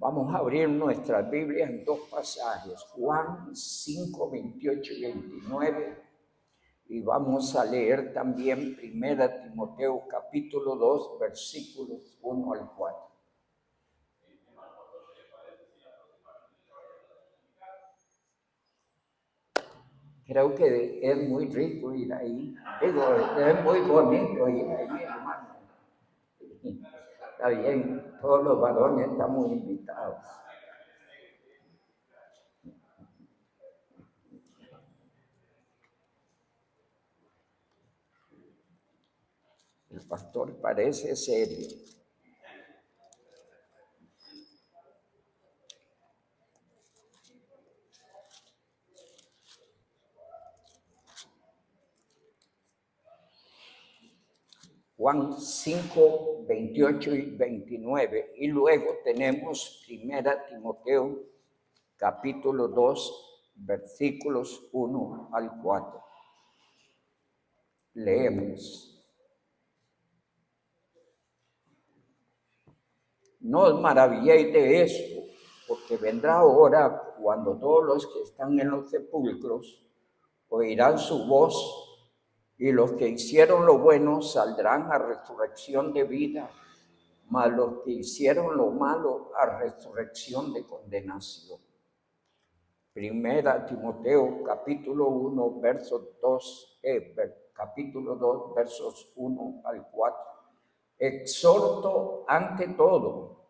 Vamos a abrir nuestras Biblias en dos pasajes, Juan 5, 28 y 29, y vamos a leer también 1 Timoteo capítulo 2, versículos 1 al 4. Creo que es muy rico ir ahí, es muy bonito ir ahí, hermano. Está bien, todos los varones estamos invitados. El pastor parece serio. Juan 5, 28 y 29. Y luego tenemos 1 Timoteo capítulo 2, versículos 1 al 4. Leemos. No os maravilléis de esto, porque vendrá hora cuando todos los que están en los sepulcros oirán su voz, y los que hicieron lo bueno saldrán a resurrección de vida, mas los que hicieron lo malo a resurrección de condenación. 1 Timoteo capítulo 1, capítulo 2, versos 1 al 4. Exhorto ante todo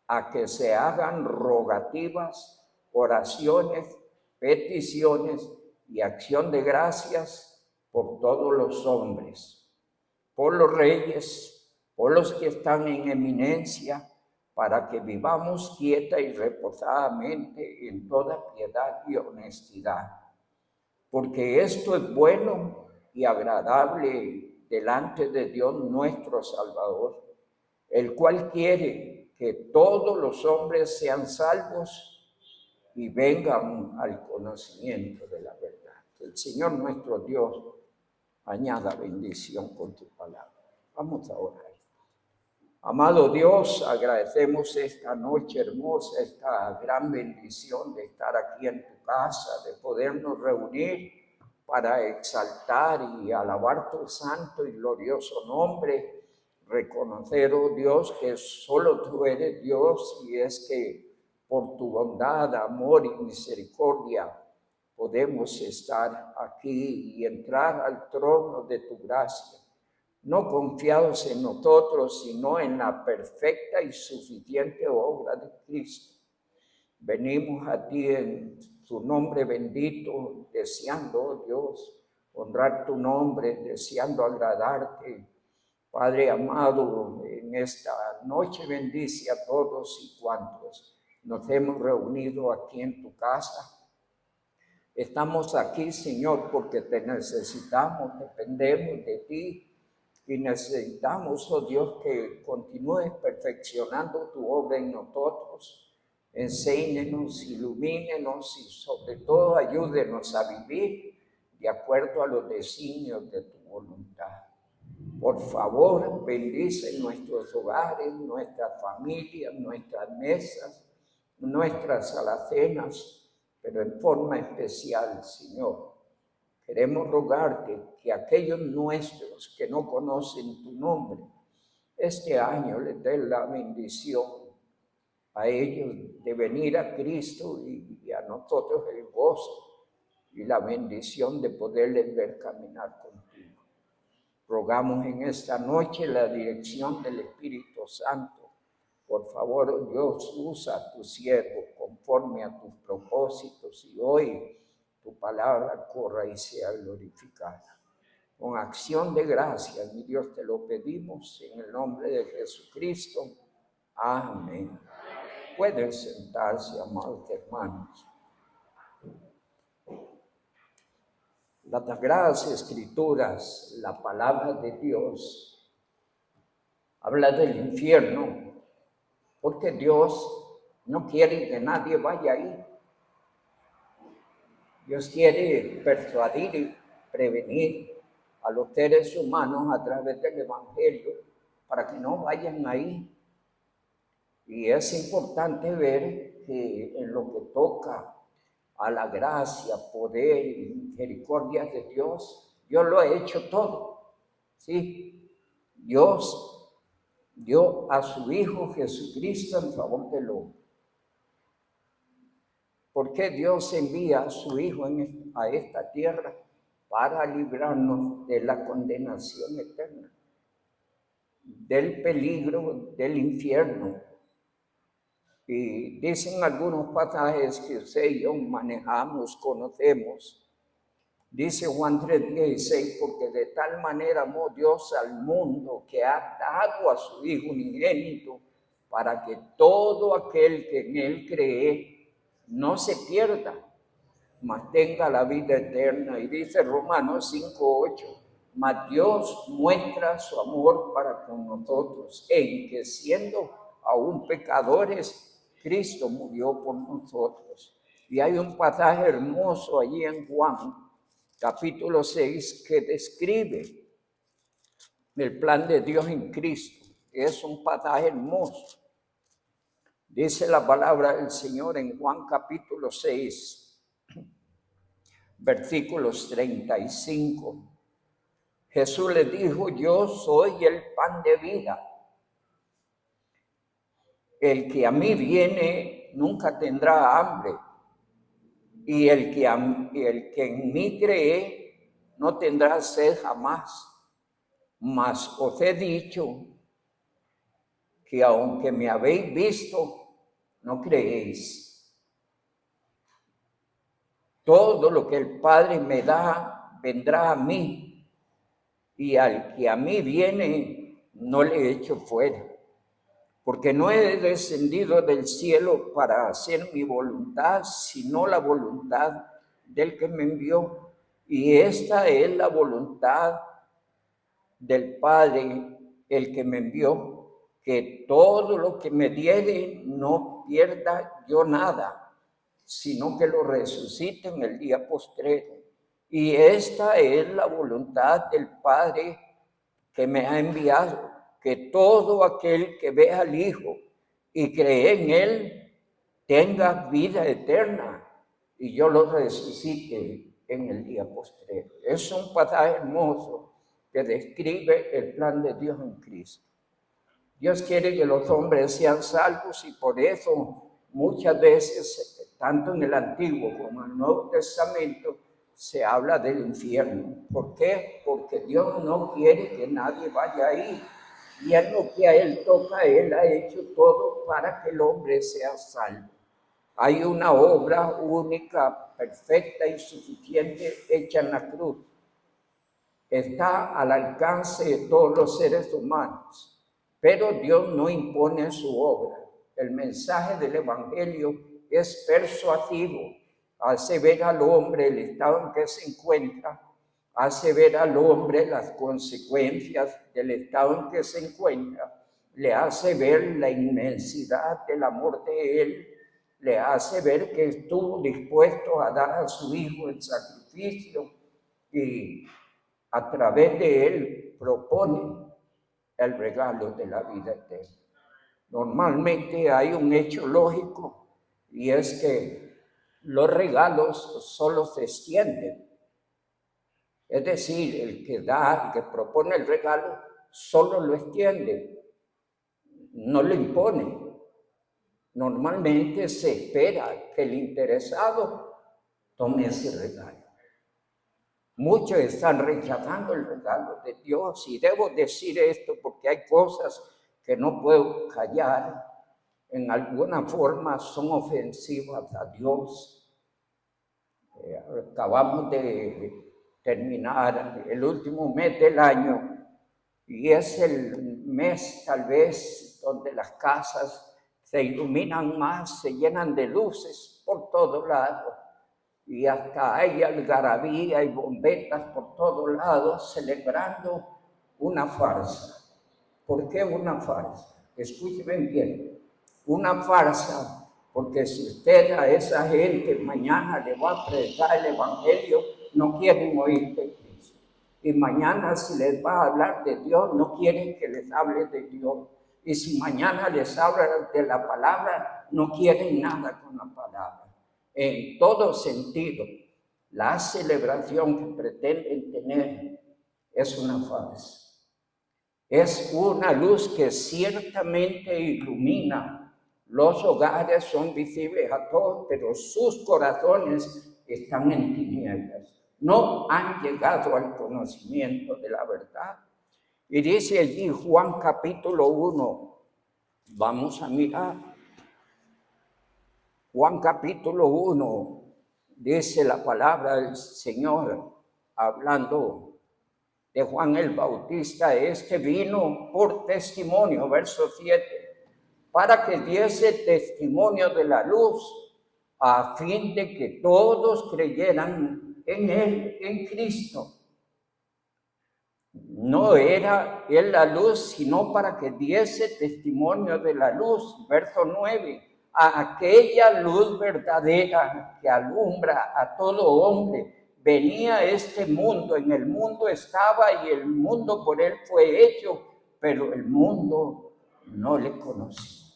a que se hagan rogativas, oraciones, peticiones y acción de gracias por todos los hombres, por los reyes, por los que están en eminencia, para que vivamos quieta y reposadamente en toda piedad y honestidad. Porque esto es bueno y agradable delante de Dios nuestro Salvador, el cual quiere que todos los hombres sean salvos y vengan al conocimiento de la verdad. Que el Señor nuestro Dios añada bendición con tu palabra. Vamos a orar. Amado Dios, agradecemos esta noche hermosa, esta gran bendición de estar aquí en tu casa, de podernos reunir para exaltar y alabar tu santo y glorioso nombre, reconocer, oh Dios, que solo tú eres Dios, y es que por tu bondad, amor y misericordia podemos estar aquí y entrar al trono de tu gracia, no confiados en nosotros, sino en la perfecta y suficiente obra de Cristo. Venimos a ti en tu nombre bendito, deseando, oh Dios, honrar tu nombre, deseando agradarte. Padre amado, en esta noche bendice a todos y cuantos nos hemos reunido aquí en tu casa. Estamos aquí, Señor, porque te necesitamos, dependemos de ti. Y necesitamos, oh Dios, que continúes perfeccionando tu obra en nosotros. Enséñenos, ilumínenos y sobre todo ayúdenos a vivir de acuerdo a los designios de tu voluntad. Por favor, bendice nuestros hogares, nuestras familias, nuestras mesas, nuestras alacenas, pero en forma especial, Señor. Queremos rogarte que aquellos nuestros que no conocen tu nombre, este año les dé la bendición a ellos de venir a Cristo y a nosotros el gozo y la bendición de poderles ver caminar contigo. Rogamos en esta noche la dirección del Espíritu Santo. Por favor, Dios, usa a tu siervo conforme a tus propósitos y hoy tu palabra corra y sea glorificada. Con acción de gracias, mi Dios, te lo pedimos en el nombre de Jesucristo. Amén. Pueden sentarse, amados hermanos. Las Sagradas Escrituras, la palabra de Dios, habla del infierno, porque Dios no quiere que nadie vaya ahí. Dios quiere persuadir y prevenir a los seres humanos a través del Evangelio para que no vayan ahí. Y es importante ver que en lo que toca a la gracia, poder y misericordia de Dios, Dios lo ha hecho todo. ¿Sí? Dios dio a su Hijo Jesucristo en favor del hombre. ¿Por qué Dios envía a su Hijo a esta tierra? Para librarnos de la condenación eterna, del peligro del infierno. Y dicen algunos pasajes que usted y yo manejamos, conocemos. Dice Juan 3:16, porque de tal manera amó Dios al mundo que ha dado a su Hijo unigénito, para que todo aquel que en él cree no se pierda, mas tenga la vida eterna. Y dice Romanos 5:8, mas Dios muestra su amor para con nosotros, en que siendo aún pecadores, Cristo murió por nosotros. Y hay un pasaje hermoso allí en Juan, capítulo 6, que describe el plan de Dios en Cristo. Es un pasaje hermoso. Dice la palabra del Señor en Juan capítulo 6, versículos 35. Jesús le dijo, yo soy el pan de vida. El que a mí viene nunca tendrá hambre, y el que en mí cree no tendrá sed jamás. Mas os he dicho que aunque me habéis visto, no creéis. Todo lo que el Padre me da vendrá a mí, y al que a mí viene no le echo fuera. Porque no he descendido del cielo para hacer mi voluntad, sino la voluntad del que me envió. Y esta es la voluntad del Padre, el que me envió, que todo lo que me diere no pierda yo nada, sino que lo resucite en el día postrero. Y esta es la voluntad del Padre que me ha enviado, que todo aquel que ve al Hijo y cree en Él tenga vida eterna, y yo lo resucite en el día postrero. Es un pasaje hermoso que describe el plan de Dios en Cristo. Dios quiere que los hombres sean salvos, y por eso muchas veces, tanto en el Antiguo como en el Nuevo Testamento, se habla del infierno. ¿Por qué? Porque Dios no quiere que nadie vaya ahí. Y en lo que a Él toca, Él ha hecho todo para que el hombre sea salvo. Hay una obra única, perfecta y suficiente hecha en la cruz. Está al alcance de todos los seres humanos, pero Dios no impone su obra. El mensaje del Evangelio es persuasivo, hace ver al hombre el estado en que se encuentra, hace ver al hombre las consecuencias del estado en que se encuentra, le hace ver la inmensidad del amor de Él, le hace ver que estuvo dispuesto a dar a su Hijo el sacrificio, y a través de Él propone el regalo de la vida eterna. Normalmente hay un hecho lógico, y es que los regalos solo se extienden. Es decir, el que da, el que propone el regalo, solo lo extiende, no lo impone. Normalmente se espera que el interesado tome ese regalo. Muchos están rechazando el regalo de Dios, y debo decir esto porque hay cosas que no puedo callar. En alguna forma son ofensivas a Dios. Acabamos de terminar el último mes del año, y es el mes tal vez donde las casas se iluminan más, se llenan de luces por todos lados, y hasta hay algarabía y bombetas por todos lados celebrando una farsa. ¿Por qué una farsa? Escúcheme bien, una farsa, porque si usted a esa gente mañana le va a predicar el Evangelio, no quieren oír de Cristo. Y mañana si les va a hablar de Dios, no quieren que les hable de Dios. Y si mañana les habla de la palabra, no quieren nada con la palabra. En todo sentido, la celebración que pretenden tener es una farsa. Es una luz que ciertamente ilumina. Los hogares son visibles a todos, pero sus corazones están en tinieblas. No han llegado al conocimiento de la verdad. Y dice allí Juan capítulo 1, vamos a mirar. Juan capítulo 1, dice la palabra del Señor, hablando de Juan el Bautista, vino por testimonio, verso 7, para que diese testimonio de la luz, a fin de que todos creyeran en él, en Cristo. No era él la luz, sino para que diese testimonio de la luz, verso 9, a aquella luz verdadera que alumbra a todo hombre. Venía a este mundo, en el mundo estaba y el mundo por él fue hecho, pero el mundo no le conoció.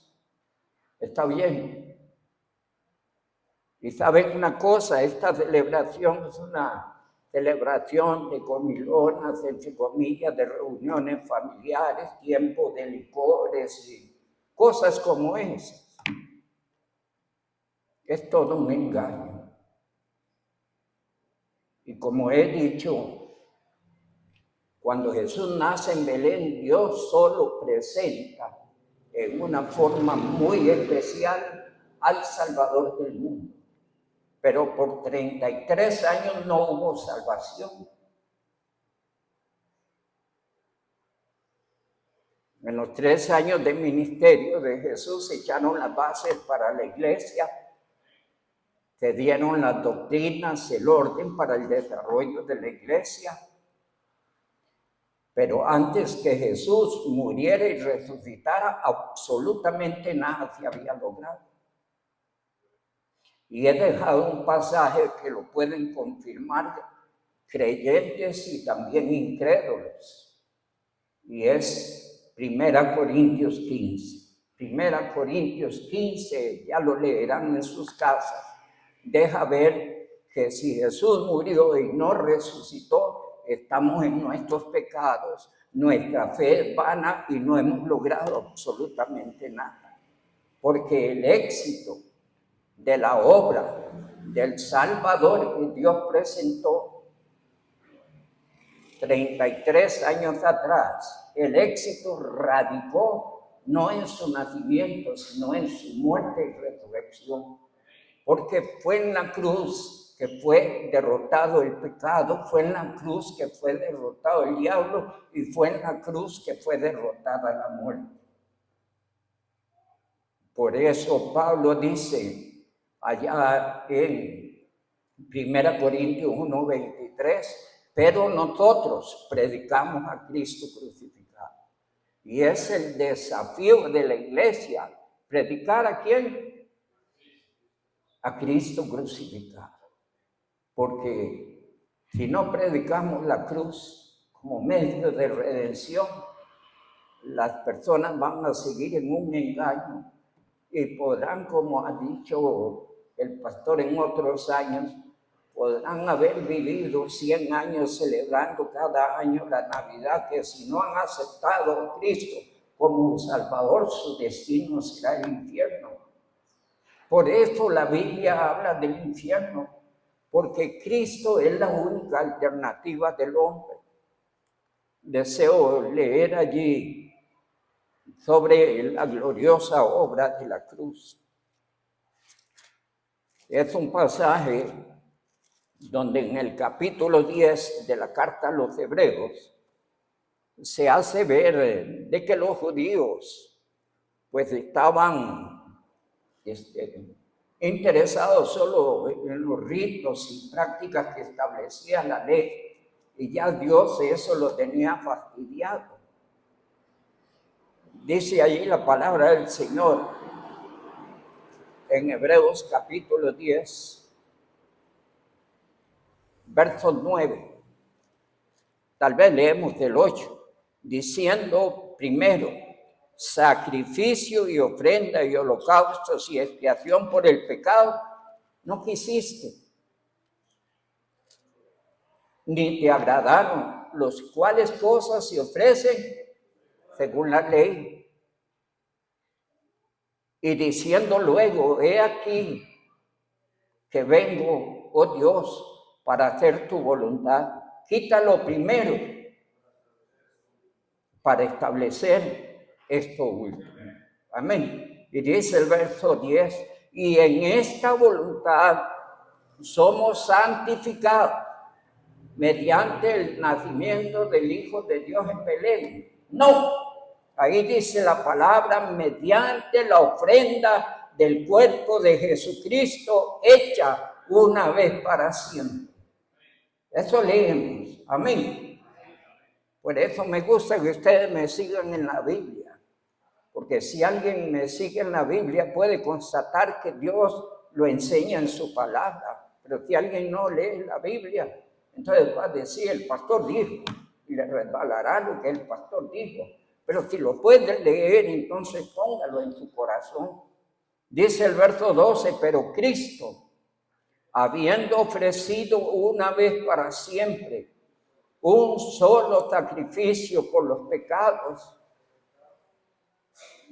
¿Está bien? Y saben una cosa, esta celebración es una celebración de comilonas, entre comillas, de reuniones familiares, tiempo de licores y cosas como esas. Es todo un engaño. Y como he dicho, cuando Jesús nace en Belén, Dios solo presenta en una forma muy especial al Salvador del mundo. Pero por 33 años no hubo salvación. En los 3 años de ministerio de Jesús se echaron las bases para la iglesia, se dieron las doctrinas, el orden para el desarrollo de la iglesia. Pero antes que Jesús muriera y resucitara, absolutamente nada se había logrado. Y he dejado un pasaje que lo pueden confirmar creyentes y también incrédulos. Y es 1 Corintios 15. 1 Corintios 15, ya lo leerán en sus casas. Deja ver que si Jesús murió y no resucitó, estamos en nuestros pecados. Nuestra fe es vana y no hemos logrado absolutamente nada. Porque el éxito de la obra del Salvador que Dios presentó 33 años atrás, el éxito radicó no en su nacimiento, sino en su muerte y resurrección. Porque fue en la cruz que fue derrotado el pecado, fue en la cruz que fue derrotado el diablo y fue en la cruz que fue derrotada la muerte. Por eso Pablo dice allá en 1 Corintios 1:23, pero nosotros predicamos a Cristo crucificado. Y es el desafío de la iglesia, predicar ¿a quién? A Cristo crucificado. Porque si no predicamos la cruz como medio de redención, las personas van a seguir en un engaño y podrán, como ha dicho el pastor en otros años, podrán haber vivido 100 años celebrando cada año la Navidad, que si no han aceptado a Cristo como un Salvador, su destino será el infierno. Por eso la Biblia habla del infierno, porque Cristo es la única alternativa del hombre. Deseo leer allí sobre la gloriosa obra de la cruz. Es un pasaje donde en el capítulo 10 de la carta a los Hebreos se hace ver de que los judíos pues estaban interesados solo en los ritos y prácticas que establecía la ley, y ya Dios eso lo tenía fastidiado. Dice allí la palabra del Señor en Hebreos capítulo 10, verso 9. Tal vez leemos del 8, diciendo primero, sacrificio y ofrenda y holocaustos y expiación por el pecado, no quisiste, ni te agradaron, los cuales cosas se ofrecen según la ley. Y diciendo luego, he aquí que vengo, oh Dios, para hacer tu voluntad. Quítalo primero para establecer esto último. Amén. Y dice el verso 10, y en esta voluntad somos santificados mediante el nacimiento del Hijo de Dios en Belén. No, ahí dice la palabra mediante la ofrenda del cuerpo de Jesucristo hecha una vez para siempre. Eso leemos. Amén. Por eso me gusta que ustedes me sigan en la Biblia. Porque si alguien me sigue en la Biblia puede constatar que Dios lo enseña en su palabra. Pero si alguien no lee la Biblia, entonces va a decir, el pastor dijo, y le resbalará lo que el pastor dijo. Pero si lo puede leer, entonces póngalo en su corazón. Dice el verso 12, pero Cristo, habiendo ofrecido una vez para siempre un solo sacrificio por los pecados,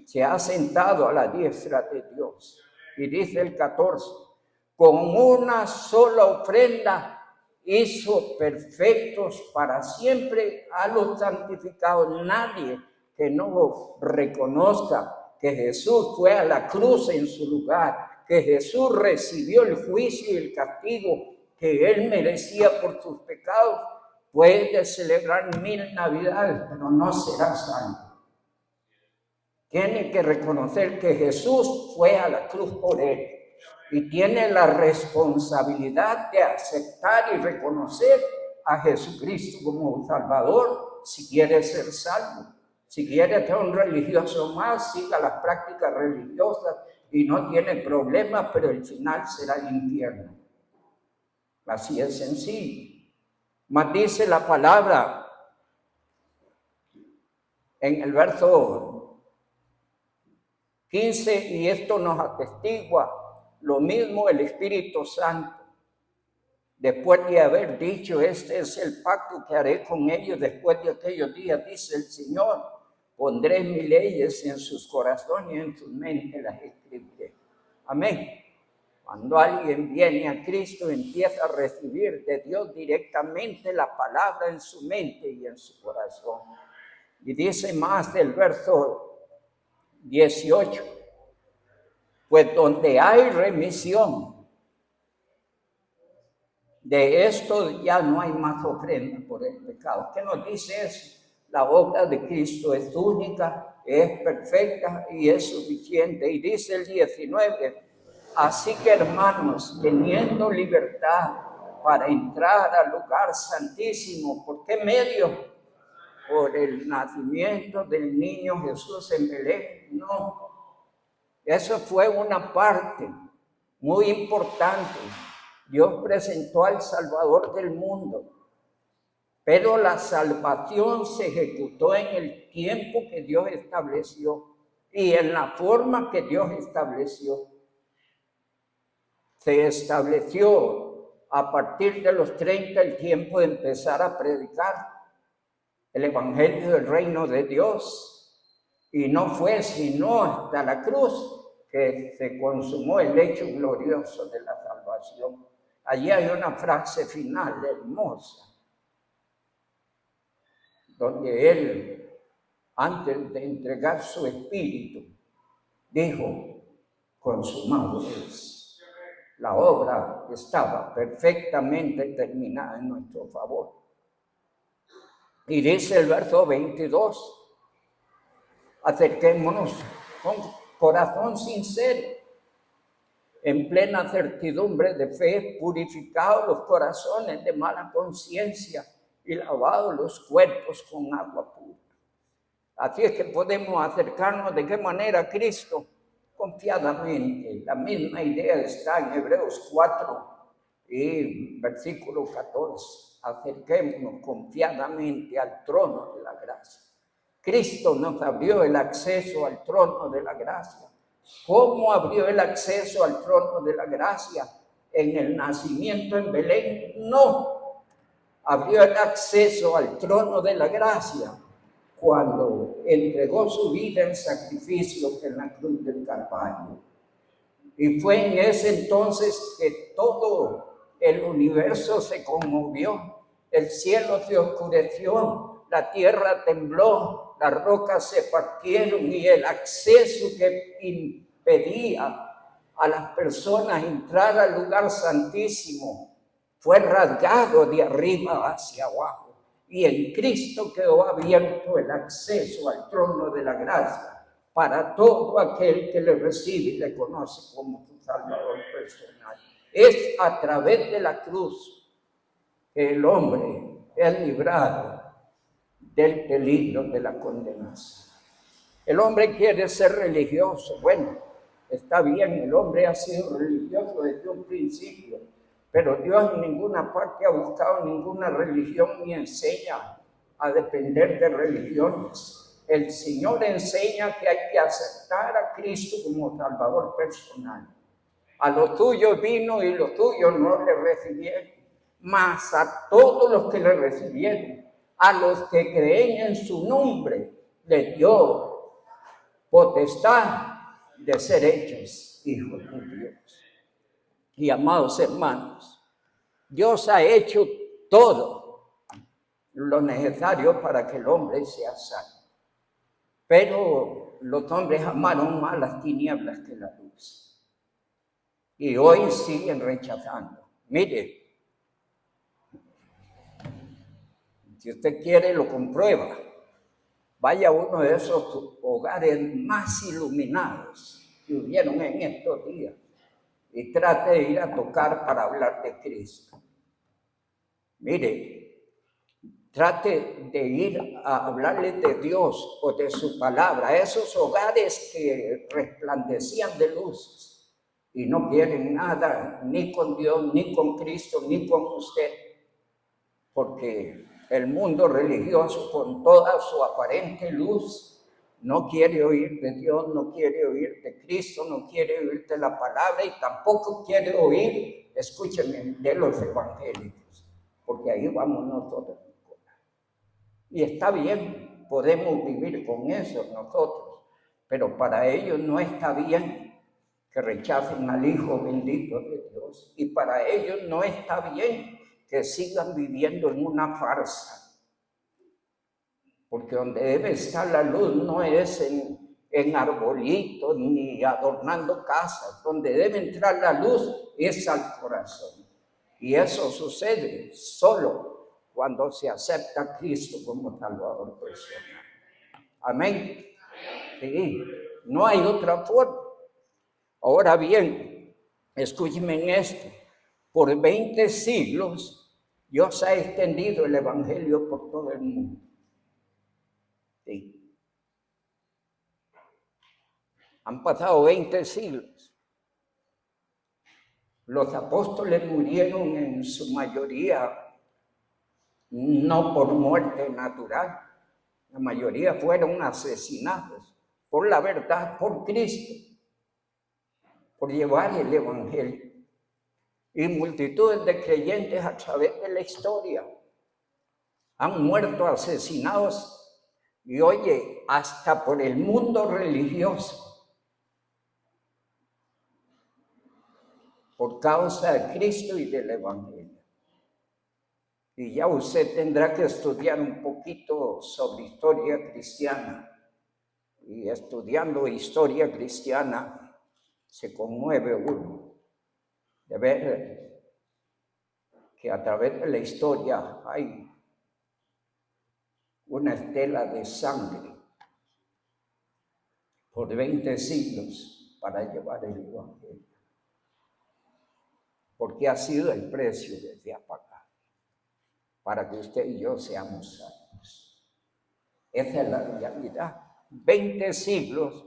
se ha sentado a la diestra de Dios. Y dice el 14, con una sola ofrenda hizo perfectos para siempre a los santificados. Nadie que no reconozca que Jesús fue a la cruz en su lugar, que Jesús recibió el juicio y el castigo que él merecía por sus pecados, puede celebrar 1000 navidades, pero no será salvo. Tiene que reconocer que Jesús fue a la cruz por él y tiene la responsabilidad de aceptar y reconocer a Jesucristo como Salvador si quiere ser salvo. Si quiere ser un religioso más, siga las prácticas religiosas y no tiene problemas, pero el final será el infierno. Así es sencillo. Mas dice la palabra en el verso 15, y esto nos atestigua lo mismo el Espíritu Santo. Después de haber dicho, este es el pacto que haré con ellos después de aquellos días, dice el Señor, pondré mis leyes en sus corazones y en sus mentes las escribiré. Amén. Cuando alguien viene a Cristo, empieza a recibir de Dios directamente la palabra en su mente y en su corazón. Y dice más el verso 18, pues donde hay remisión de esto ya no hay más ofrenda por el pecado. ¿Qué nos dice eso? La obra de Cristo es única, es perfecta y es suficiente. Y dice el 19, así que hermanos, teniendo libertad para entrar al lugar santísimo, ¿por qué medio? Por el nacimiento del niño Jesús en Belén. No, eso fue una parte muy importante. Dios presentó al Salvador del mundo, pero la salvación se ejecutó en el tiempo que Dios estableció y en la forma que Dios estableció. Se estableció a partir de los 30 el tiempo de empezar a predicar el evangelio del reino de Dios, y no fue sino hasta la cruz que se consumó el hecho glorioso de la salvación. Allí hay una frase final hermosa, donde él, antes de entregar su espíritu, dijo, consumado es. La obra estaba perfectamente terminada en nuestro favor. Y dice el verso 22, acerquémonos con corazón sincero, en plena certidumbre de fe, purificados los corazones de mala conciencia y lavados los cuerpos con agua pura. Así es que podemos acercarnos de qué manera a Cristo, confiadamente. La misma idea está en Hebreos 4 y versículo 14. Acerquémonos confiadamente al trono de la gracia, Cristo nos abrió el acceso al trono de la gracia. ¿Cómo abrió el acceso al trono de la gracia? ¿En el nacimiento en Belén? No. Abrió el acceso al trono de la gracia cuando entregó su vida en sacrificio en la cruz del Calvario. Y fue en ese entonces que todo el universo se conmovió, el cielo se oscureció, la tierra tembló, las rocas se partieron y el acceso que impedía a las personas entrar al lugar santísimo fue rasgado de arriba hacia abajo. Y en Cristo quedó abierto el acceso al trono de la gracia para todo aquel que le recibe y le conoce como su Salvador personal. Es a través de la cruz que el hombre es librado del peligro de la condenación. El hombre quiere ser religioso. Bueno, está bien, el hombre ha sido religioso desde un principio, pero Dios en ninguna parte ha buscado ninguna religión ni enseña a depender de religiones. El Señor enseña que hay que aceptar a Cristo como Salvador personal. A los tuyos vino y los tuyos no le recibieron, mas a todos los que le recibieron, a los que creen en su nombre, les dio potestad de ser hechos hijos de Dios. Y amados hermanos, Dios ha hecho todo lo necesario para que el hombre sea salvo. Pero los hombres amaron más las tinieblas que la luz. Y hoy siguen rechazando. Mire, si usted quiere lo comprueba. Vaya a uno de esos hogares más iluminados que hubieron en estos días y trate de ir a tocar para hablar de Cristo. Mire, trate de ir a hablarles de Dios o de su palabra, a esos hogares que resplandecían de luces y no quieren nada ni con Dios, ni con Cristo, ni con usted, porque el mundo religioso, con toda su aparente luz, no quiere oír de Dios, no quiere oír de Cristo, no quiere oír de la palabra y tampoco quiere oír, escúchenme, de los evangélicos, porque ahí vamos nosotros. Y está bien, podemos vivir con eso nosotros, pero para ellos no está bien que rechacen al Hijo bendito de Dios, y para ellos no está bien que sigan viviendo en una farsa, porque donde debe estar la luz no es en arbolitos ni adornando casas, donde debe entrar la luz es al corazón, y eso sucede solo cuando se acepta a Cristo como Salvador personal. Amén. Sí, no hay otra forma. Ahora bien, escúchenme en esto, por 20 siglos Dios ha extendido el evangelio por todo el mundo. Sí. Han pasado 20 siglos. Los apóstoles murieron en su mayoría no por muerte natural. La mayoría fueron asesinados por la verdad, por Cristo, por llevar el evangelio. Y multitudes de creyentes a través de la historia han muerto asesinados, y oye, hasta por el mundo religioso, por causa de Cristo y del evangelio. Y ya usted tendrá que estudiar un poquito sobre historia cristiana, y estudiando historia cristiana se conmueve uno de ver que a través de la historia hay una estela de sangre por 20 siglos para llevar el evangelio, porque ha sido el precio desde a pagar para que usted y yo seamos salvos. Esa es la realidad. 20 siglos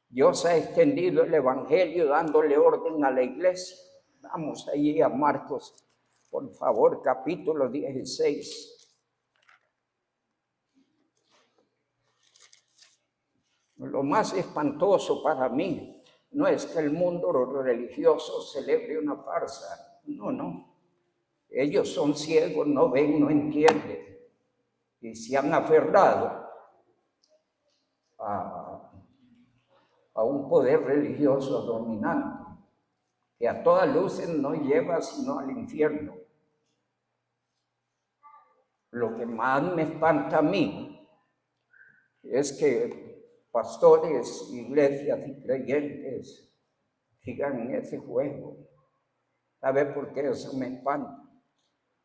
Dios ha extendido el evangelio dándole orden a la iglesia. Vamos allí a Marcos, por favor, capítulo 16. Lo más espantoso para mí no es que el mundo religioso celebre una farsa. No. Ellos son ciegos, no ven, no entienden. Y se han aferrado a un poder religioso dominante, que a todas luces no lleva sino al infierno. Lo que más me espanta a mí es que pastores, iglesias y creyentes sigan en ese juego. ¿Sabe por qué eso me espanta?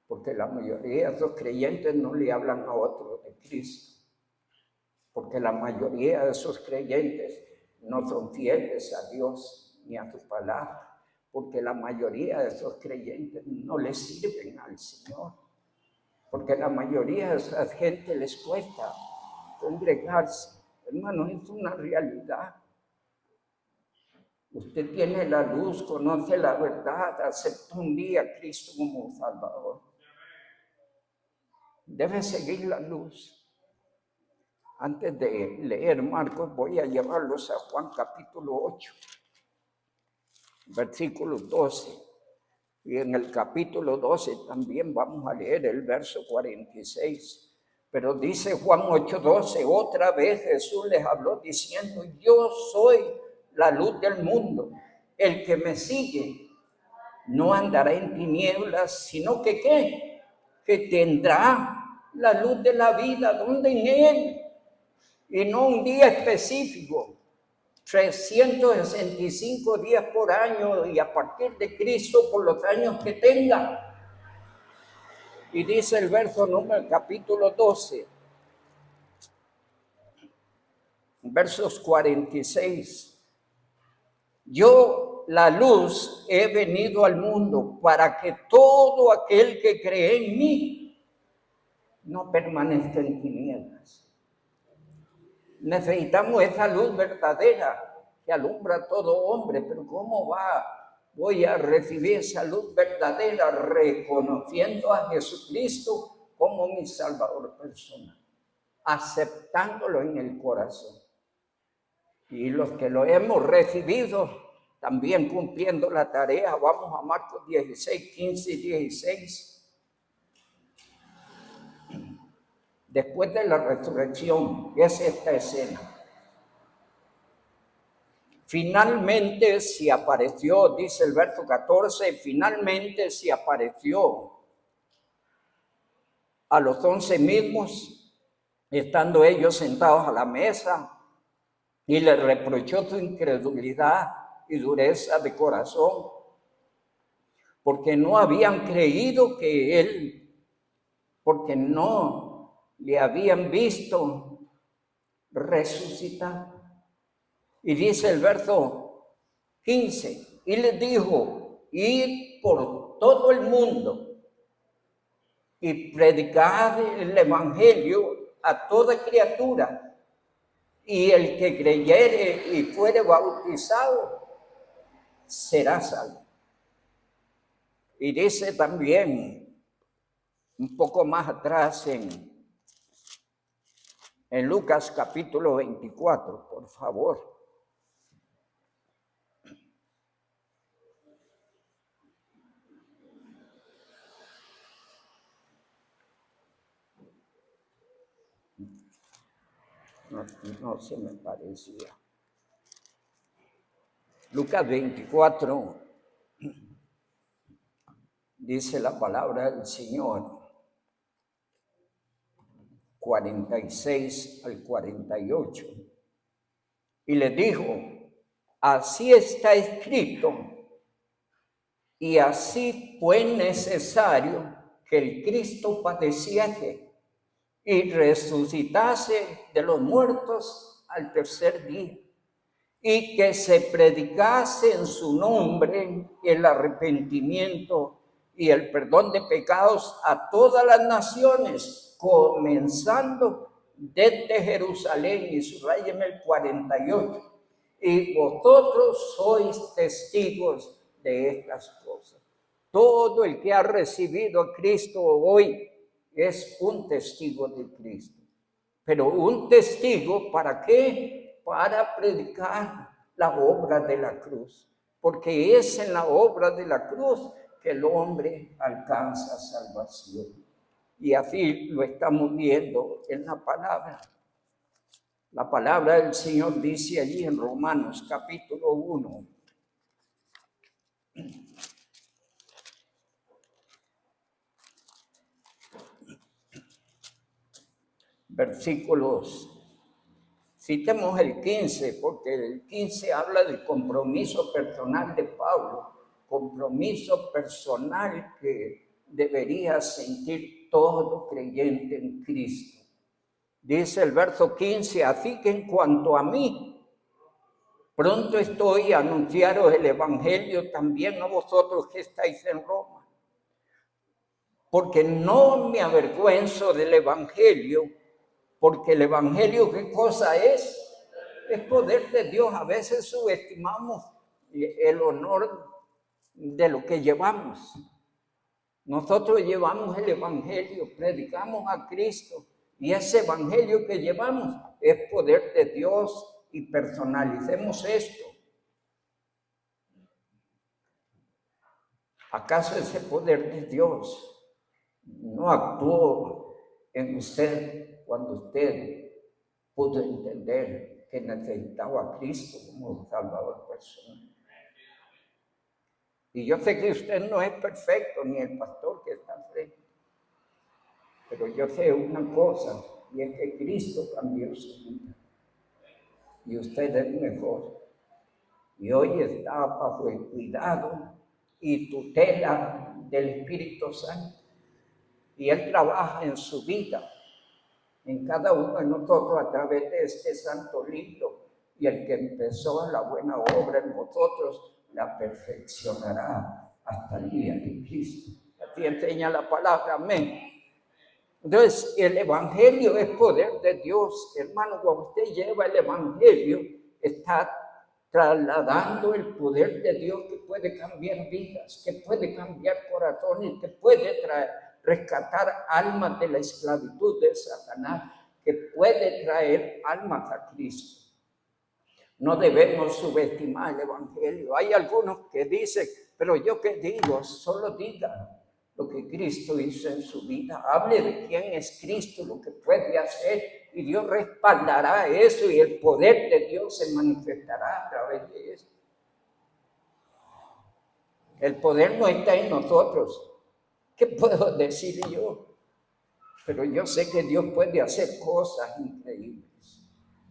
Porque la mayoría de esos creyentes no le hablan a otros de Cristo. Porque la mayoría de esos creyentes no son fieles a Dios ni a su palabra. Porque la mayoría de esos creyentes no le sirven al Señor. Porque la mayoría de esa gente les cuesta congregarse. Hermano, es una realidad. Usted tiene la luz, conoce la verdad, acepta un día a Cristo como Salvador. Debe seguir la luz. Antes de leer Marcos, voy a llevarlos a Juan capítulo 8, versículo 12. Y en el capítulo 12 también vamos a leer el verso 46. Pero dice Juan 8:12, otra vez Jesús les habló diciendo, yo soy la luz del mundo. El que me sigue no andará en tinieblas, sino que ¿qué? Que tendrá la luz de la vida. ¿Dónde? En Él. Y no un día específico. 365 días por año y a partir de Cristo por los años que tenga. Y dice el verso número, capítulo 12, versos 46. Yo, la luz, he venido al mundo para que todo aquel que cree en mí no permanezca en tinieblas. Necesitamos esa luz verdadera que alumbra a todo hombre, pero ¿cómo voy a recibir esa luz verdadera reconociendo a Jesucristo como mi Salvador personal, aceptándolo en el corazón? Y los que lo hemos recibido, también cumpliendo la tarea, vamos a Marcos 16, 15 y 16. Después de la resurrección, es esta escena. Finalmente se apareció, dice el verso 14, finalmente se apareció a los 11 mismos, estando ellos sentados a la mesa, y les reprochó su incredulidad y dureza de corazón, porque no habían creído que él, porque no le habían visto resucitar. Y dice el verso 15, y les dijo, id por todo el mundo y predicad el evangelio a toda criatura, y el que creyere y fuere bautizado será salvo. Y dice también, un poco más atrás en Lucas capítulo 24, por favor. No se me parecía. Lucas 24, dice la palabra del Señor, 46 al 48. Y le dijo, así está escrito, y así fue necesario que el Cristo padeciese y resucitase de los muertos al tercer día, y que se predicase en su nombre el arrepentimiento y el perdón de pecados a todas las naciones, comenzando desde Jerusalén. Y subráyeme el 48. Y vosotros sois testigos de estas cosas. Todo el que ha recibido a Cristo hoy es un testigo de Cristo. Pero un testigo, ¿para qué? para predicar la obra de la cruz, porque es en la obra de la cruz que el hombre alcanza salvación. Y así lo estamos viendo en la palabra. La palabra del Señor dice allí en Romanos capítulo 1. Versículos, citemos el 15, porque el 15 habla del compromiso personal de Pablo, compromiso personal que debería sentir todo creyente en Cristo. Dice el verso 15, así que en cuanto a mí, pronto estoy a anunciaros el evangelio también a vosotros que estáis en Roma, porque no me avergüenzo del evangelio, porque el evangelio, ¿qué cosa es? Es poder de Dios. A veces subestimamos el honor de lo que llevamos. Nosotros llevamos el evangelio, predicamos a Cristo, y ese evangelio que llevamos es poder de Dios, y personalicemos esto. ¿Acaso ese poder de Dios no actuó en usted cuando usted pudo entender que necesitaba a Cristo como Salvador personal? Y yo sé que usted no es perfecto, ni el pastor que está frente, pero yo sé una cosa, y es que Cristo cambió su vida, y usted es mejor, y hoy está bajo el cuidado y tutela del Espíritu Santo, y Él trabaja en su vida, en cada uno de nosotros a través de este santo libro, y el que empezó la buena obra en vosotros la perfeccionará hasta el día de Cristo. Así enseña la palabra, amén. Entonces, el evangelio es poder de Dios, hermano. Cuando usted lleva el evangelio, está trasladando el poder de Dios que puede cambiar vidas, que puede cambiar corazones, que puede rescatar almas de la esclavitud de Satanás, que puede traer almas a Cristo. No debemos subestimar el evangelio. Hay algunos que dicen, pero yo qué digo, solo diga lo que Cristo hizo en su vida. Hable de quién es Cristo, lo que puede hacer, y Dios respaldará eso, y el poder de Dios se manifestará a través de eso. El poder no está en nosotros. ¿Qué puedo decir yo? Pero yo sé que Dios puede hacer cosas increíbles.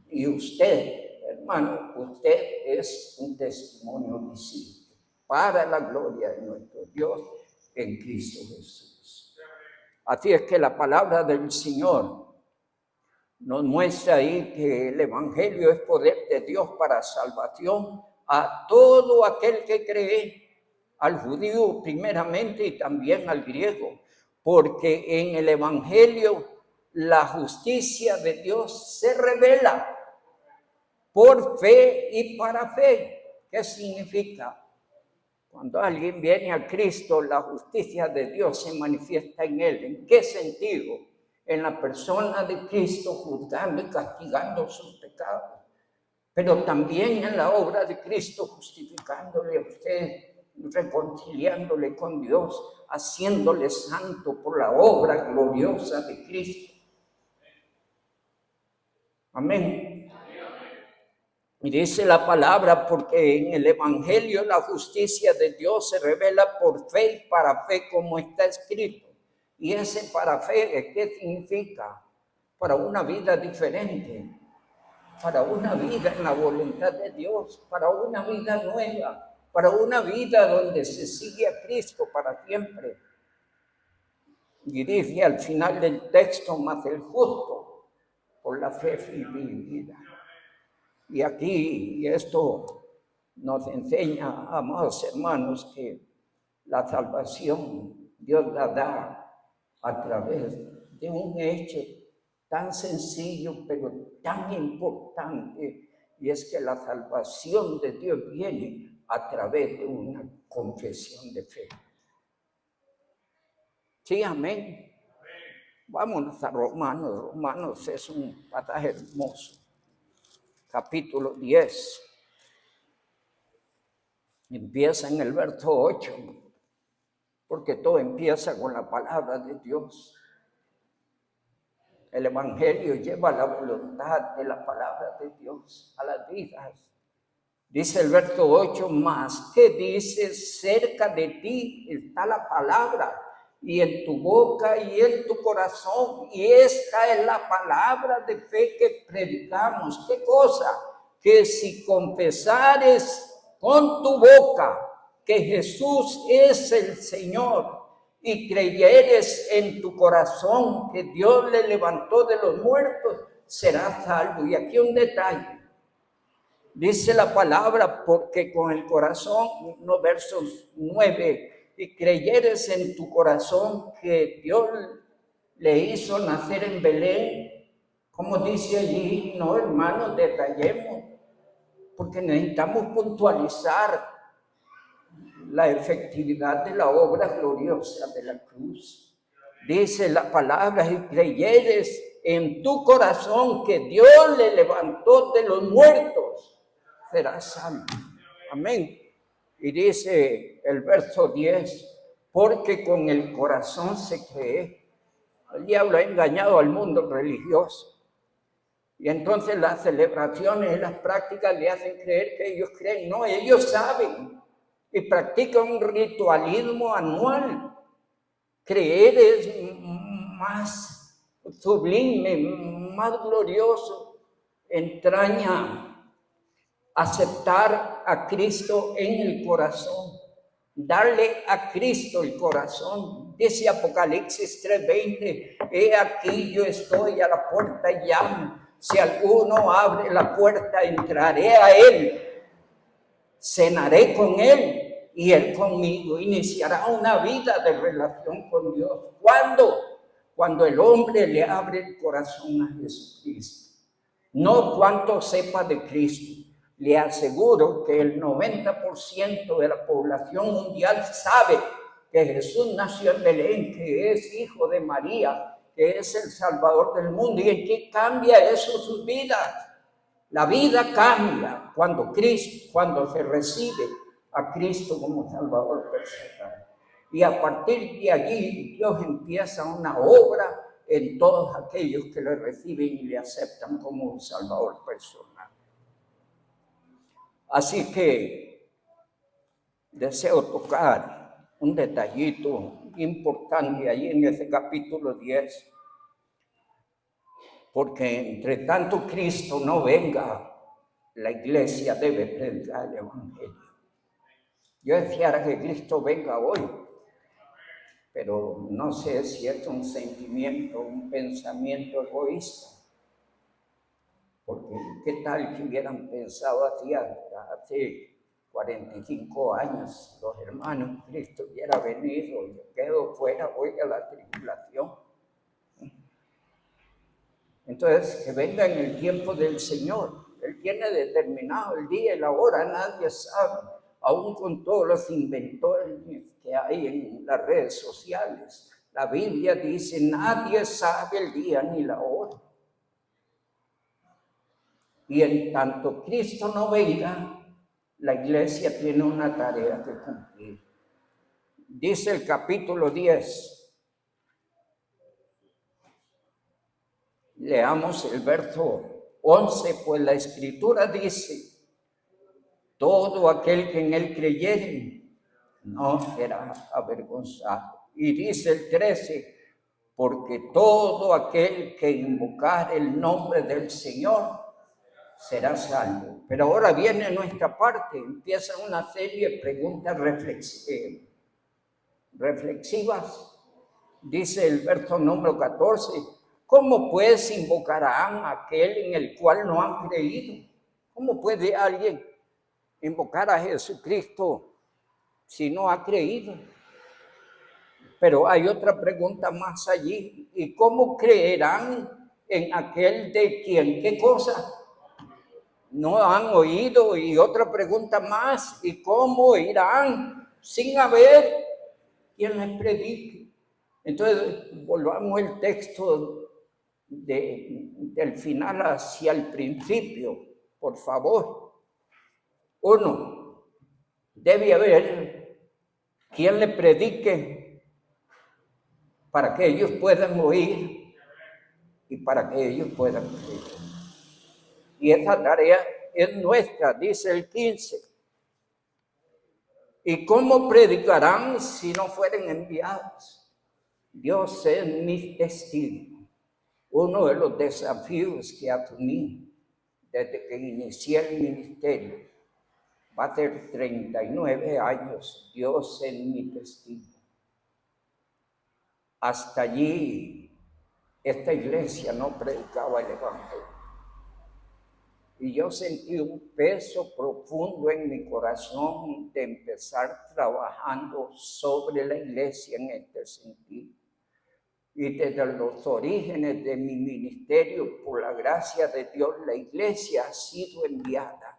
Y usted, hermano, usted es un testimonio visible para la gloria de nuestro Dios en Cristo Jesús. Así es que la palabra del Señor nos muestra ahí que el evangelio es poder de Dios para salvación a todo aquel que cree, al judío primeramente y también al griego, porque en el evangelio la justicia de Dios se revela por fe y para fe. ¿Qué significa? Cuando alguien viene a Cristo, la justicia de Dios se manifiesta en él. ¿En qué sentido? En la persona de Cristo juzgando y castigando sus pecados, pero también en la obra de Cristo justificándole a usted, reconciliándole con Dios, haciéndole santo por la obra gloriosa de Cristo. Amén. Y dice la palabra, porque en el evangelio la justicia de Dios se revela por fe y para fe, como está escrito. Y ese para fe, ¿qué significa? Para una vida diferente, para una vida en la voluntad de Dios, para una vida nueva, para una vida donde se sigue a Cristo para siempre. Y dice al final del texto, mas el justo por la fe vivirá. Y aquí, y esto nos enseña, amados hermanos, que la salvación Dios la da a través de un hecho tan sencillo, pero tan importante, y es que la salvación de Dios viene a través de una confesión de fe. Sí, amén. Vámonos a Romanos. Romanos es un pasaje hermoso. capítulo 10. Empieza en el verso 8, porque todo empieza con la palabra de Dios. El Evangelio lleva la voluntad de la palabra de Dios a las vidas. Dice el verso 8, más que dice, cerca de ti está la palabra, y en tu boca y en tu corazón, y esta es la palabra de fe que predicamos. ¿Qué cosa? Que si confesares con tu boca que Jesús es el Señor, y creyeres en tu corazón que Dios le levantó de los muertos, serás salvo. Y aquí un detalle. Dice la palabra, porque con el corazón, los versos 9, y creyeres en tu corazón que Dios le hizo nacer en Belén, como dice allí, no, hermanos, detallemos, porque necesitamos puntualizar la efectividad de la obra gloriosa de la cruz. Dice la palabra, y creyeres en tu corazón que Dios le levantó de los muertos, serás salvo. Amén. Y dice el verso 10, porque con el corazón se cree. El diablo ha engañado al mundo religioso. Y entonces las celebraciones y las prácticas le hacen creer que ellos creen. No, ellos saben y practican un ritualismo anual. Creer es más sublime, más glorioso. Entraña aceptar a Cristo en el corazón, darle a Cristo el corazón. Dice Apocalipsis 3:20, he aquí yo estoy a la puerta y llamo. Si alguno abre la puerta, entraré a él, cenaré con él y él conmigo. Iniciará una vida de relación con Dios. ¿Cuándo? Cuando el hombre le abre el corazón a Jesucristo. No cuanto sepa de Cristo. Le aseguro que el 90% de la población mundial sabe que Jesús nació en Belén, que es hijo de María, que es el Salvador del mundo. ¿Y en qué cambia eso sus vidas? La vida cambia cuando se recibe a Cristo como Salvador personal. Y a partir de allí Dios empieza una obra en todos aquellos que le reciben y le aceptan como un Salvador personal. Así que deseo tocar un detallito importante ahí en ese capítulo 10, porque entre tanto Cristo no venga, la iglesia debe predicar el Evangelio. Yo deseara que Cristo venga hoy, pero no sé si es un sentimiento, un pensamiento egoísta. Porque qué tal que hubieran pensado hace 45 años los hermanos, Cristo hubiera venido, yo quedo fuera, voy a la tribulación. Entonces, que venga en el tiempo del Señor. Él tiene determinado el día y la hora, nadie sabe, aún con todos los inventores que hay en las redes sociales. La Biblia dice, nadie sabe el día ni la hora. Y en tanto Cristo no venga, la iglesia tiene una tarea que cumplir. Dice el capítulo 10. Leamos el verso 11, pues la Escritura dice, todo aquel que en él creyere no será avergonzado. Y dice el 13, porque todo aquel que invocar el nombre del Señor será salvo. Pero ahora viene nuestra parte, empieza una serie de preguntas reflexivas. Dice el verso número 14, ¿cómo pues invocarán a aquel en el cual no han creído? ¿Cómo puede alguien invocar a Jesucristo si no ha creído? Pero hay otra pregunta más allí, ¿y cómo creerán en aquel de quien qué cosa no han oído? Y otra pregunta más, ¿y cómo irán sin haber quien les predique? Entonces, volvamos el texto del final hacia el principio. por favor. Uno, debe haber quien le predique para que ellos puedan oír y para que ellos puedan oír. Y esa tarea es nuestra, dice el 15. ¿Y cómo predicarán si no fueren enviados? Dios es mi testigo. Uno de los desafíos que asumí desde que inicié el ministerio, va a ser 39 años, Dios es mi testigo. Hasta allí, esta iglesia no predicaba el evangelio. Y yo sentí un peso profundo en mi corazón de empezar trabajando sobre la iglesia en este sentido. Y desde los orígenes de mi ministerio, por la gracia de Dios, la iglesia ha sido enviada.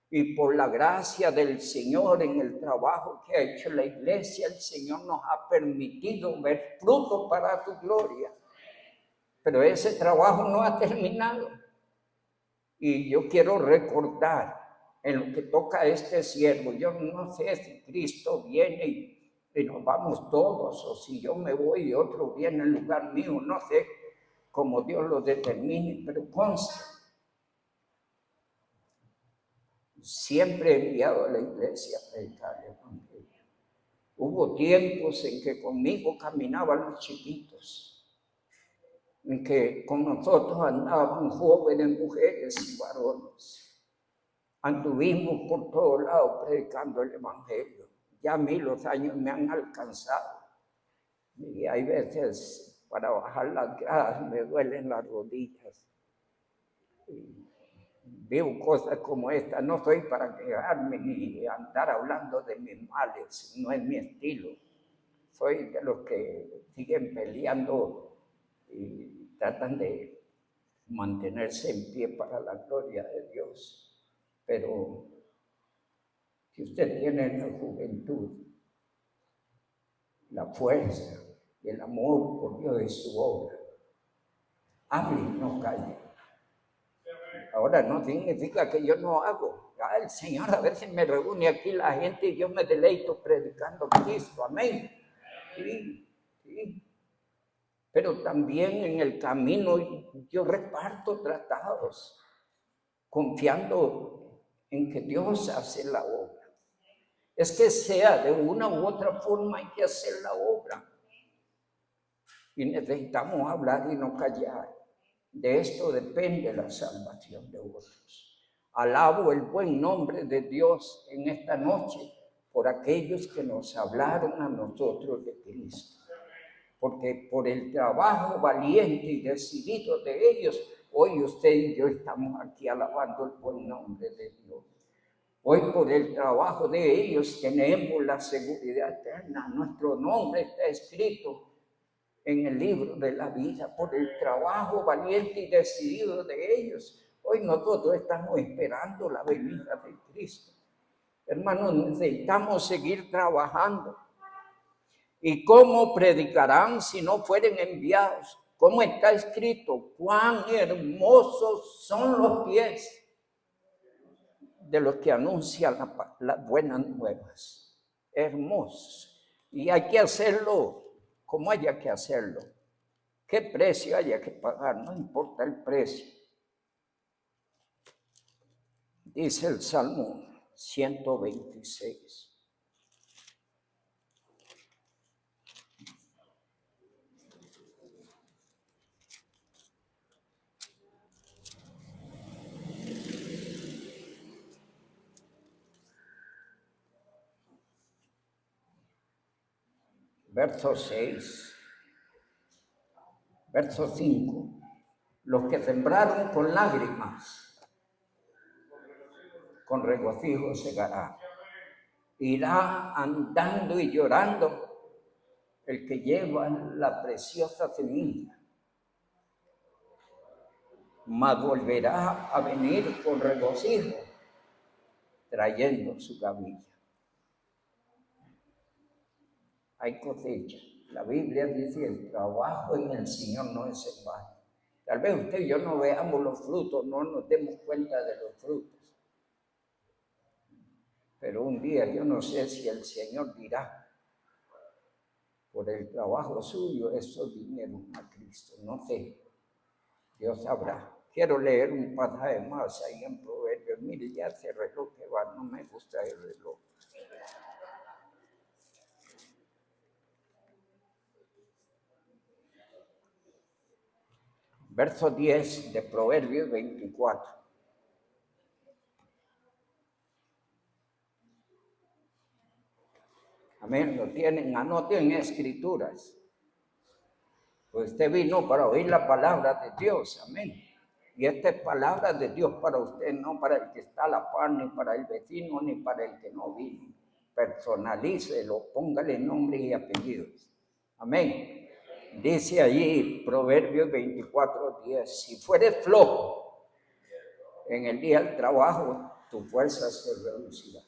Y por la gracia del Señor en el trabajo que ha hecho la iglesia, el Señor nos ha permitido ver fruto para su gloria. Pero ese trabajo no ha terminado. Y yo quiero recordar en lo que toca a este siervo. Yo no sé si Cristo viene y nos vamos todos, o si yo me voy y otro viene en lugar mío, no sé cómo Dios lo determine, pero consta. Siempre he enviado a la iglesia a predicar el evangelio. Hubo tiempos en que conmigo caminaban los chiquitos, en que con nosotros andaban jóvenes, mujeres y varones. Anduvimos por todos lados predicando el evangelio. Ya a mí los años me han alcanzado. Y hay veces para bajar las gradas me duelen las rodillas. Y veo cosas como esta. No soy para quejarme ni andar hablando de mis males. No es mi estilo. Soy de los que siguen peleando y tratan de mantenerse en pie para la gloria de Dios. Pero si usted tiene la juventud, la fuerza y el amor por Dios y su obra, hable y no calle. Ahora no significa que yo no hago. El Señor a veces me reúne aquí la gente y yo me deleito predicando a Cristo. Amén. Sí, sí. Pero también en el camino yo reparto tratados, confiando en que Dios hace la obra. Es que sea de una u otra forma hay que hacer la obra. Y necesitamos hablar y no callar. De esto depende la salvación de otros. Alabo el buen nombre de Dios en esta noche por aquellos que nos hablaron a nosotros de Cristo. Porque por el trabajo valiente y decidido de ellos, hoy usted y yo estamos aquí alabando el buen nombre de Dios. Hoy por el trabajo de ellos tenemos la seguridad eterna. Nuestro nombre está escrito en el libro de la vida. Por el trabajo valiente y decidido de ellos, hoy nosotros estamos esperando la venida de Cristo. Hermanos, necesitamos seguir trabajando. ¿Y cómo predicarán si no fueren enviados? ¿Cómo está escrito? Cuán hermosos son los pies de los que anuncian las buenas nuevas. Hermosos. Y hay que hacerlo como haya que hacerlo. ¿Qué precio haya que pagar? No importa el precio. Dice el Salmo 126. Verso 6, verso 5. Los que sembraron con lágrimas, con regocijo segará. Irá andando y llorando el que lleva la preciosa semilla, mas volverá a venir con regocijo, trayendo su gavilla. Hay cosecha. La Biblia dice: el trabajo en el Señor no es en vano. Tal vez usted y yo no veamos los frutos, no nos demos cuenta de los frutos. Pero un día yo no sé si el Señor dirá, por el trabajo suyo, esos vinieron a Cristo. No sé, Dios sabrá. Quiero leer un pasaje más ahí en Proverbios. Mire, ya ese reloj que va, no me gusta el reloj. Verso 10 de Proverbios 24. Amén, lo tienen, anoten escrituras. Pues usted vino para oír la palabra de Dios, amén. Y esta es palabra de Dios para usted, no para el que está a la par, ni para el vecino, ni para el que no vino. Personalícelo, póngale nombre y apellidos. Amén. Dice allí, Proverbios 24:10, si fueres flojo en el día del trabajo, tu fuerza se reducirá.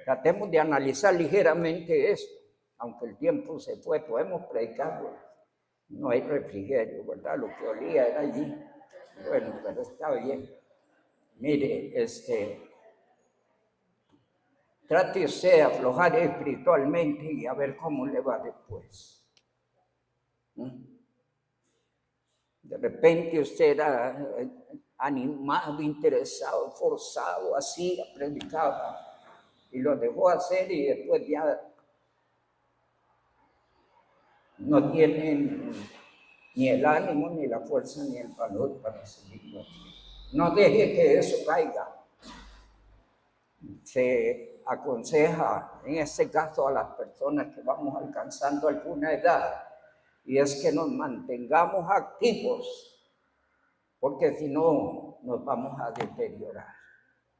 Tratemos de analizar ligeramente esto, aunque el tiempo se fue, podemos predicarlo. No hay refrigerio, ¿verdad? Lo que olía era allí. Bueno, pero está bien. Mire, trate usted de aflojar espiritualmente y a ver cómo le va después. De repente usted era animado, interesado, forzado, así, predicaba. Y lo dejó hacer y después ya no tiene ni el ánimo, ni la fuerza, ni el valor para seguirlo. No deje que eso caiga. Se aconseja en este caso a las personas que vamos alcanzando alguna edad, y es que nos mantengamos activos, porque si no nos vamos a deteriorar.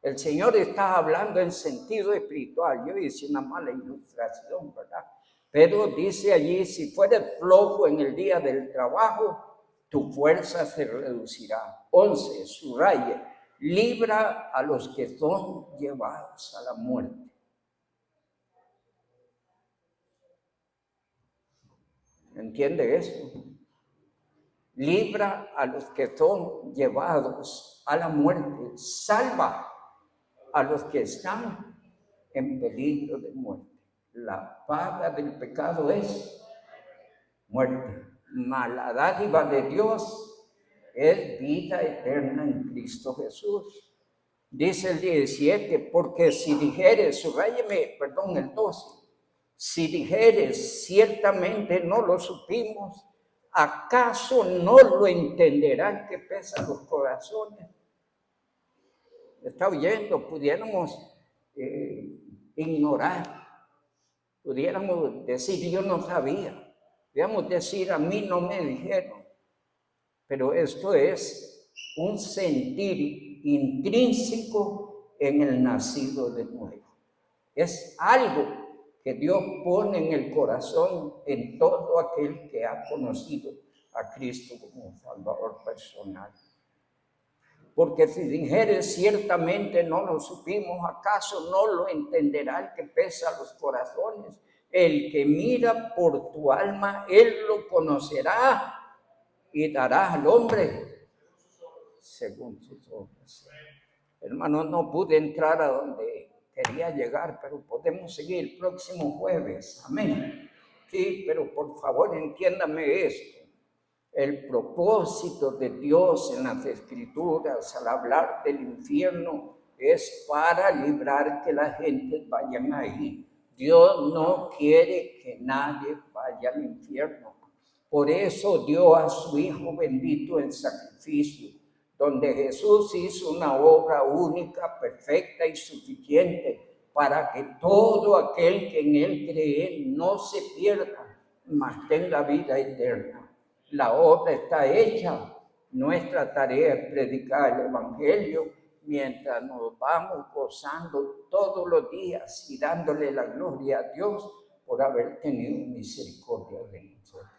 El Señor está hablando en sentido espiritual. Yo hice una mala ilustración, ¿verdad? Pero dice allí, si fueres flojo en el día del trabajo, tu fuerza se reducirá. 11, subraye, libra a los que son llevados a la muerte. ¿Entiende eso? Libra a los que son llevados a la muerte. Salva a los que están en peligro de muerte. La paga del pecado es muerte. Mas la dádiva de Dios es vida eterna en Cristo Jesús. Dice el 17, porque si dijeres, subrayeme, perdón, el 12, si dijeres, ciertamente no lo supimos, ¿acaso no lo entenderán que pesan los corazones? Está oyendo, pudiéramos ignorar, pudiéramos decir, yo no sabía, pudiéramos decir, a mí no me dijeron, pero esto es un sentir intrínseco en el nacido de nuevo. Es algo que Dios pone en el corazón en todo aquel que ha conocido a Cristo como Salvador personal. Porque si dijeres ciertamente no lo supimos, ¿acaso no lo entenderá el que pesa los corazones? El que mira por tu alma, él lo conocerá y dará al hombre según sus obras. Hermano, no pude entrar a donde quería llegar, pero podemos seguir el próximo jueves. Amén. Sí, pero por favor entiéndame esto. El propósito de Dios en las Escrituras al hablar del infierno es para librar que la gente vayan ahí. Dios no quiere que nadie vaya al infierno. Por eso dio a su Hijo bendito en sacrificio, donde Jesús hizo una obra única, perfecta y suficiente para que todo aquel que en Él cree no se pierda, mas tenga vida eterna. La obra está hecha. Nuestra tarea es predicar el Evangelio mientras nos vamos gozando todos los días y dándole la gloria a Dios por haber tenido misericordia de nosotros.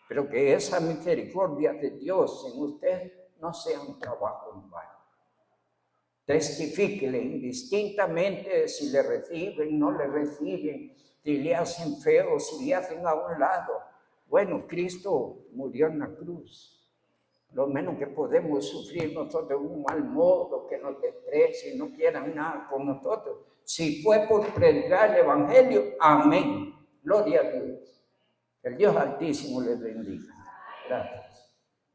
Pero que esa misericordia de Dios en usted no sea un trabajo en vano. Testifíquele indistintamente si le reciben, no le reciben, si le hacen feo, si le hacen a un lado. Bueno, Cristo murió en la cruz. Lo menos que podemos sufrir nosotros de un mal modo, que nos desprecien, no quieran nada con nosotros. Si fue por predicar el Evangelio, amén. Gloria a Dios. El Dios Altísimo les bendiga. Gracias.